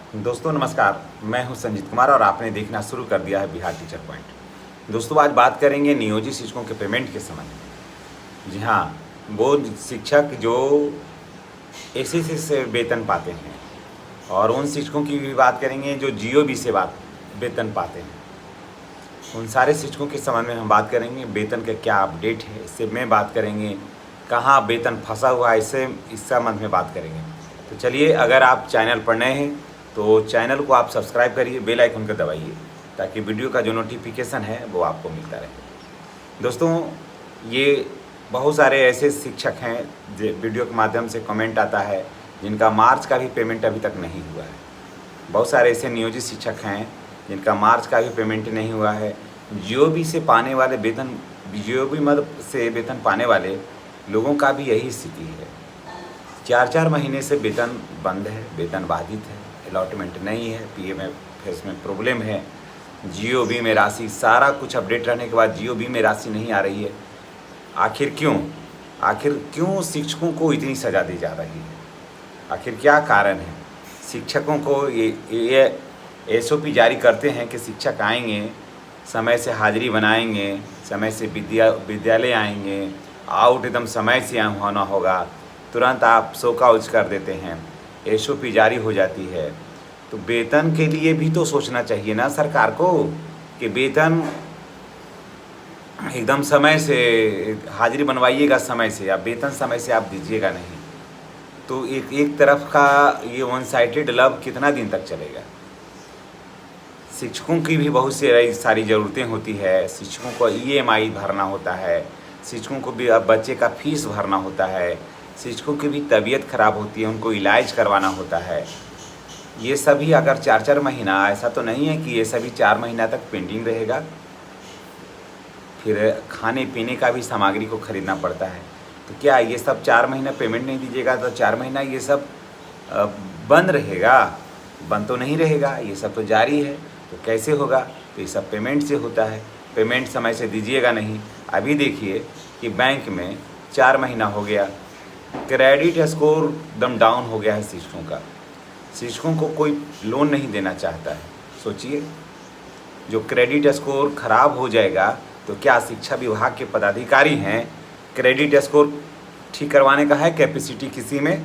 दोस्तों नमस्कार, मैं हूं संजीत कुमार और आपने देखना शुरू कर दिया है बिहार टीचर पॉइंट। दोस्तों आज बात करेंगे नियोजित शिक्षकों के पेमेंट के संबंध में। जी हाँ, वो शिक्षक जो एसएससी से वेतन पाते हैं और उन शिक्षकों की भी बात करेंगे जो जीओबी से वेतन पाते हैं। उन सारे शिक्षकों के संबंध में हम बात करेंगे। वेतन का क्या अपडेट है इससे में बात करेंगे, कहाँ वेतन फंसा हुआ है इससे इस संबंध में बात करेंगे। तो चलिए, अगर आप चैनल पर नए हैं तो चैनल को आप सब्सक्राइब करिए, बेल आइकन को दबाइए ताकि वीडियो का जो नोटिफिकेशन है वो आपको मिलता रहे। दोस्तों, ये बहुत सारे ऐसे शिक्षक हैं जो वीडियो के माध्यम से कमेंट आता है जिनका मार्च का भी पेमेंट अभी तक नहीं हुआ है। बहुत सारे ऐसे नियोजित शिक्षक हैं जिनका मार्च का भी पेमेंट नहीं हुआ है। जीओबी से पाने वाले वेतन, जीओबी मद से वेतन पाने वाले लोगों का भी यही स्थिति है। 4-4 महीने से वेतन बंद है, वेतन बाधित है, अलॉटमेंट नहीं है, पीएमएफ में प्रॉब्लम है, जीओबी में राशि, सारा कुछ अपडेट रहने के बाद जीओबी में राशि नहीं आ रही है। आखिर क्यों शिक्षकों को इतनी सज़ा दी जा रही है? आखिर क्या कारण है? शिक्षकों को ये एसओपी जारी करते हैं कि शिक्षक आएंगे, समय से हाजिरी बनाएंगे, समय से विद्यालय आएंगे, आउट एकदम समय से होना होगा, तुरंत आप शोकआउट कर देते हैं, एसओपी जारी हो जाती है। तो वेतन के लिए भी तो सोचना चाहिए ना सरकार को कि वेतन एकदम समय से हाजिरी बनवाइएगा, समय से, या वेतन समय से आप दीजिएगा नहीं। तो एक तरफ का ये वन साइडेड लव कितना दिन तक चलेगा? शिक्षकों की भी बहुत सी सारी ज़रूरतें होती है। शिक्षकों को ईएमआई भरना होता है, शिक्षकों को भी अब बच्चे का फीस भरना होता है, शिक्षकों की भी तबीयत ख़राब होती है, उनको इलाज करवाना होता है। ये सभी अगर 4-4 महीना, ऐसा तो नहीं है कि ये सभी 4 महीना तक पेंडिंग रहेगा। फिर खाने पीने का भी सामग्री को खरीदना पड़ता है। तो क्या ये सब 4 महीना पेमेंट नहीं दीजिएगा तो 4 महीना ये सब बंद रहेगा? बंद तो नहीं रहेगा, ये सब तो जारी है। तो कैसे होगा? तो ये सब पेमेंट से होता है। पेमेंट समय से दीजिएगा नहीं। अभी देखिए कि बैंक में 4 महीना हो गया, क्रेडिट स्कोर एकदम डाउन हो गया है शिक्षकों का। शिक्षकों को कोई लोन नहीं देना चाहता है। सोचिए, जो क्रेडिट स्कोर ख़राब हो जाएगा तो क्या शिक्षा विभाग के पदाधिकारी हैं, क्रेडिट स्कोर ठीक करवाने का है कैपेसिटी किसी में?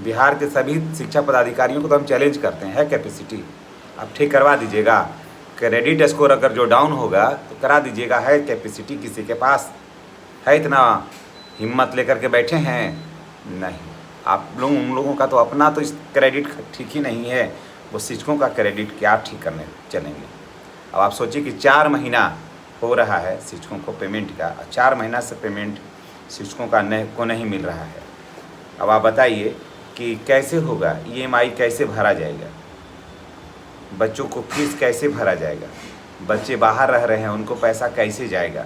बिहार के सभी शिक्षा पदाधिकारियों को तो हम चैलेंज करते हैं, है कैपेसिटी? आप ठीक करवा दीजिएगा। क्रेडिट स्कोर अगर जो डाउन होगा तो करा दीजिएगा। है कैपेसिटी किसी के पास? है इतना हिम्मत लेकर के बैठे हैं? नहीं। आप लोग, उन लोगों का तो अपना तो इस क्रेडिट ठीक ही नहीं है, वो शिक्षकों का क्रेडिट क्या ठीक करने चलेंगे? अब आप सोचिए कि 4 महीना हो रहा है शिक्षकों को पेमेंट का, 4 महीना से पेमेंट शिक्षकों का नहीं मिल रहा है। अब आप बताइए कि कैसे होगा? ईएमआई कैसे भरा जाएगा? बच्चों को फीस कैसे भरा जाएगा? बच्चे बाहर रह रहे हैं, उनको पैसा कैसे जाएगा?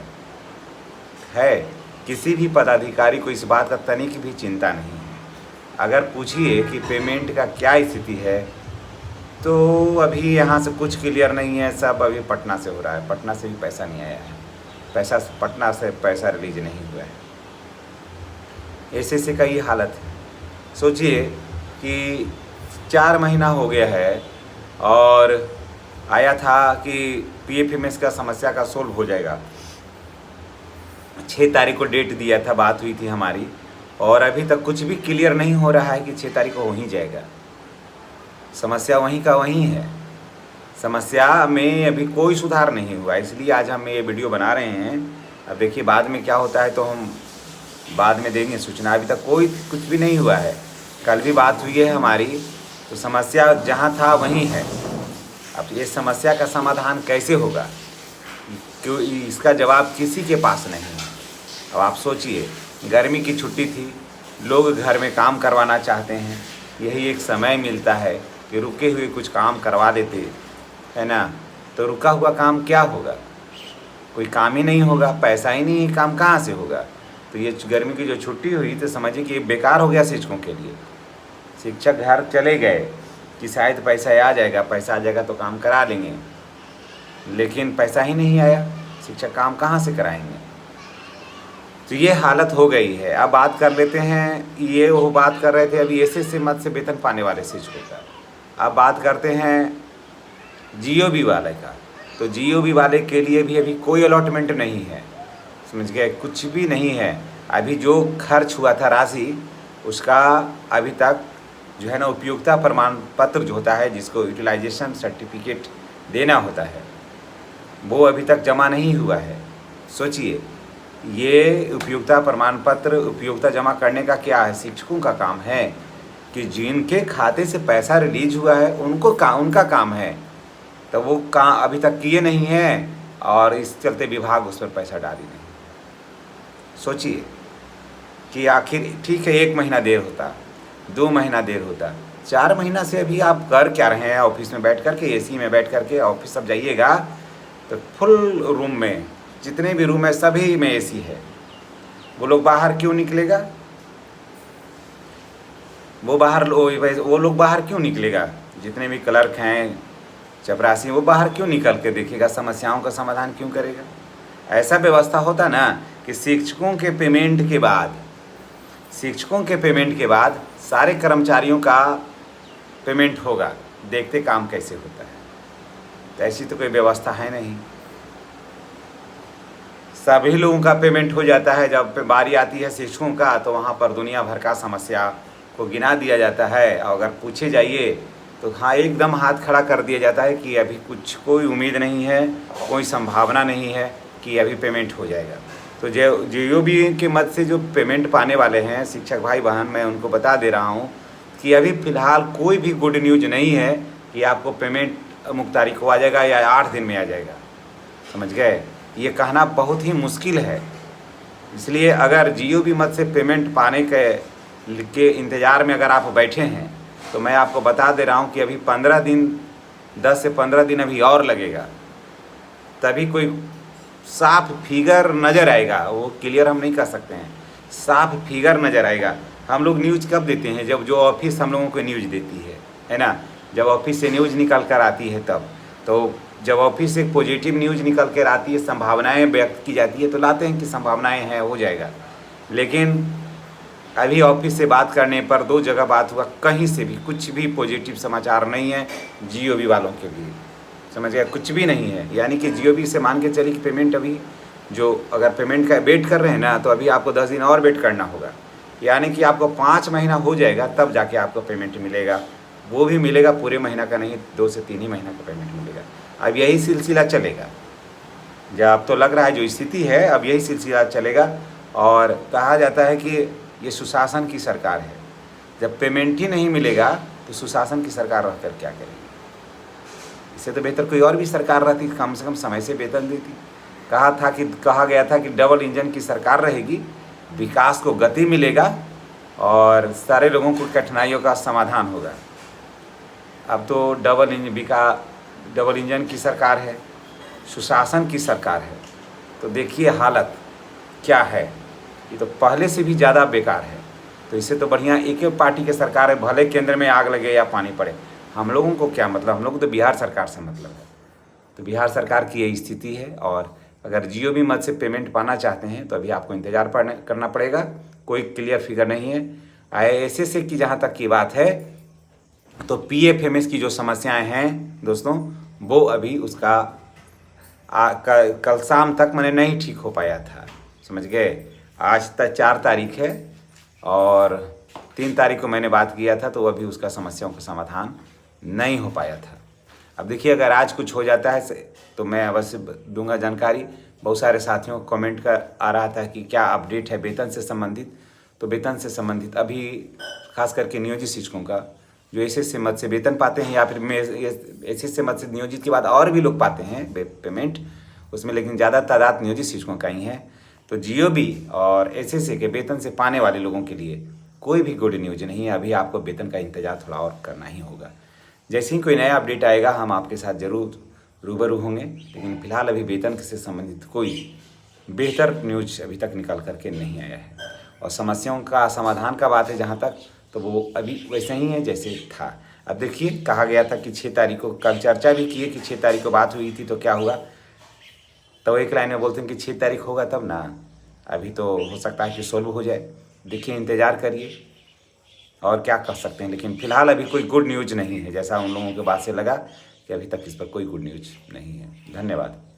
है किसी भी पदाधिकारी को इस बात का तनिक भी चिंता नहीं है। अगर पूछिए कि पेमेंट का क्या स्थिति है तो अभी यहाँ से कुछ क्लियर नहीं है, सब अभी पटना से हो रहा है। पटना से भी पैसा नहीं आया है, पटना से पैसा रिलीज नहीं हुआ है। एसएससी का ये हालत है। सोचिए कि 4 महीना हो गया है और आया था कि पीएफएमएस का समस्या का सोल्व हो जाएगा। 6 तारीख को डेट दिया था, बात हुई थी हमारी, और अभी तक कुछ भी क्लियर नहीं हो रहा है कि 6 तारीख को हो ही जाएगा। समस्या वहीं का वहीं है। समस्या में अभी कोई सुधार नहीं हुआ, इसलिए आज हम ये वीडियो बना रहे हैं। अब देखिए बाद में क्या होता है तो हम बाद में देंगे सूचना। अभी तक कुछ भी नहीं हुआ है। कल भी बात हुई है हमारी, तो समस्या जहाँ था वहीं है। अब ये समस्या का समाधान कैसे होगा, क्यों, इसका जवाब किसी के पास नहीं है। अब आप सोचिए, गर्मी की छुट्टी थी, लोग घर में काम करवाना चाहते हैं, यही एक समय मिलता है कि रुके हुए कुछ काम करवा देते, है ना? तो रुका हुआ काम क्या होगा? कोई काम ही नहीं होगा, पैसा ही नहीं है, काम कहाँ से होगा? तो ये गर्मी की जो छुट्टी हुई तो समझिए कि बेकार हो गया शिक्षकों के लिए। शिक्षक घर चले गए कि शायद पैसा आ जाएगा तो काम करा लेंगे, लेकिन पैसा ही नहीं आया, शिक्षक काम कहाँ से कराएंगे? तो ये हालत हो गई है। अब बात कर लेते हैं, ये वो बात कर रहे थे अभी एसएससी मद से वेतन पाने वाले शिक्षकों का। अब बात करते हैं जीओबी वाले का। तो जीओबी वाले के लिए भी अभी कोई अलॉटमेंट नहीं है, समझ गए, कुछ भी नहीं है। अभी जो खर्च हुआ था राशि उसका अभी तक जो है ना उपयोगिता प्रमाण पत्र जो होता है, जिसको यूटिलाइजेशन सर्टिफिकेट देना होता है, वो अभी तक जमा नहीं हुआ है। सोचिए, ये उपयोगिता प्रमाण पत्र उपयोगिता जमा करने का क्या है, शिक्षकों का काम है कि जिनके खाते से पैसा रिलीज हुआ है उनका काम है, तो वो काम अभी तक किए नहीं हैं और इस चलते विभाग उस पर पैसा डाली नहीं। सोचिए कि आखिर ठीक है 1 महीना देर होता, 2 महीना देर होता, 4 महीना से अभी आप कर क्या रहे हैं? ऑफिस में बैठ कर के, एसी में बैठ कर के ऑफिस सब जाइएगा तो फुल रूम में, जितने भी रूम है सभी में एसी है। वो लोग बाहर क्यों निकलेगा? वो लोग बाहर क्यों निकलेगा? जितने भी क्लर्क हैं, चपरासी, वो बाहर क्यों निकल के देखेगा? समस्याओं का समाधान क्यों करेगा? ऐसा व्यवस्था होता ना कि शिक्षकों के पेमेंट के बाद सारे कर्मचारियों का पेमेंट होगा, देखते काम कैसे होता है। तो ऐसी तो कोई व्यवस्था है नहीं। सभी लोगों का पेमेंट हो जाता है, जब बारी आती है शिक्षकों का तो वहाँ पर दुनिया भर का समस्या को गिना दिया जाता है। और अगर पूछे जाइए तो हाँ, एकदम हाथ खड़ा कर दिया जाता है कि अभी कुछ कोई उम्मीद नहीं है, कोई संभावना नहीं है कि अभी पेमेंट हो जाएगा। तो जीओबी के मद से जो पेमेंट पाने वाले हैं शिक्षक भाई बहन, मैं उनको बता दे रहा हूँ कि अभी फ़िलहाल कोई भी गुड न्यूज नहीं है कि आपको पेमेंट अमुक तारीख को आ जाएगा या 8 दिन में आ जाएगा, समझ गए। ये कहना बहुत ही मुश्किल है। इसलिए अगर जीओबी मद से पेमेंट पाने के इंतज़ार में अगर आप बैठे हैं तो मैं आपको बता दे रहा हूँ कि अभी 15 दिन, 10 से 15 दिन अभी और लगेगा, तभी कोई साफ फिगर नज़र आएगा। वो क्लियर हम नहीं कर सकते हैं, साफ फिगर नज़र आएगा। हम लोग न्यूज़ कब देते हैं? जब जो ऑफिस हम लोगों को न्यूज़ देती है ना, जब ऑफिस से न्यूज़ निकल कर आती है तब। तो जब ऑफिस से पॉजिटिव न्यूज़ निकल कर आती है, संभावनाएं व्यक्त की जाती है, तो लाते हैं कि संभावनाएं हैं, हो जाएगा। लेकिन अभी ऑफिस से बात करने पर 2 जगह बात हुआ, कहीं से भी कुछ भी पॉजिटिव समाचार नहीं है जीओबी वालों के लिए, समझ गया, कुछ भी नहीं है। यानी कि जीओबी से मान के चलिए कि पेमेंट अभी जो अगर पेमेंट का वेट कर रहे हैं ना, तो अभी आपको 10 दिन और वेट करना होगा। यानी कि आपको 5 महीना हो जाएगा तब जाके आपको पेमेंट मिलेगा। वो भी मिलेगा पूरे महीना का नहीं, 2 से 3 ही महीना का पेमेंट मिलेगा। अब यही सिलसिला चलेगा। जब अब तो लग रहा है जो स्थिति है, अब यही सिलसिला चलेगा। और कहा जाता है कि ये सुशासन की सरकार है। जब पेमेंट ही नहीं मिलेगा तो सुशासन की सरकार रहकर क्या करेगी? इससे तो बेहतर कोई और भी सरकार रहती, कम से कम समय से वेतन देती। कहा गया था कि डबल इंजन की सरकार रहेगी, विकास को गति मिलेगा और सारे लोगों को कठिनाइयों का समाधान होगा। अब तो डबल इंजन की सरकार है, सुशासन की सरकार है। तो देखिए हालत क्या है, ये तो पहले से भी ज़्यादा बेकार है। तो इससे तो बढ़िया एक ही पार्टी की सरकार है, भले केंद्र में आग लगे या पानी पड़े, हम लोगों को क्या मतलब? हम लोग तो बिहार सरकार से मतलब है। तो बिहार सरकार की ये स्थिति है। और अगर जीओबी मद से पेमेंट पाना चाहते हैं तो अभी आपको इंतज़ार करना पड़ेगा, कोई क्लियर फिगर नहीं है। IASS की जहाँ तक की बात है तो PFMS की जो समस्याएं हैं दोस्तों, वो अभी उसका कल शाम तक मैंने नहीं ठीक हो पाया था, समझ गए। आज तक 4 तारीख है और 3 तारीख को मैंने बात किया था, तो अभी उसका समस्याओं का समाधान नहीं हो पाया था। अब देखिए अगर आज कुछ हो जाता है तो मैं अवश्य दूंगा जानकारी। बहुत सारे साथियों को कमेंट का आ रहा था कि क्या अपडेट है वेतन से संबंधित। तो वेतन से संबंधित अभी खास करके नियोजित शिक्षकों का जो एसएस मद से वेतन पाते हैं, या फिर एसएस मद से नियोजित के बाद और भी लोग पाते हैं पेमेंट उसमें, लेकिन ज़्यादा तादाद नियोजित शिक्षकों का ही है। तो जीओबी और एसएसए के वेतन से पाने वाले लोगों के लिए कोई भी गुड न्यूज नहीं है। अभी आपको वेतन का इंतजार थोड़ा और करना ही होगा। जैसे ही कोई नया अपडेट आएगा हम आपके साथ ज़रूर रूबरू होंगे, लेकिन फिलहाल अभी वेतन से संबंधित कोई बेहतर न्यूज अभी तक निकल करके नहीं आया है। और समस्याओं का समाधान का बात है जहाँ तक, तो वो अभी वैसे ही है जैसे था। अब देखिए कहा गया था कि 6 तारीख को, कल चर्चा भी किए कि 6 तारीख को बात हुई थी तो क्या हुआ, तो एक लाइन में बोलते हैं कि 6 तारीख होगा तब ना। अभी तो हो सकता है कि सोल्व हो जाए। देखिए इंतज़ार करिए और क्या कर सकते हैं, लेकिन फिलहाल अभी कोई गुड न्यूज़ नहीं है, जैसा उन लोगों के बात से लगा कि अभी तक इस पर कोई गुड न्यूज़ नहीं है। धन्यवाद।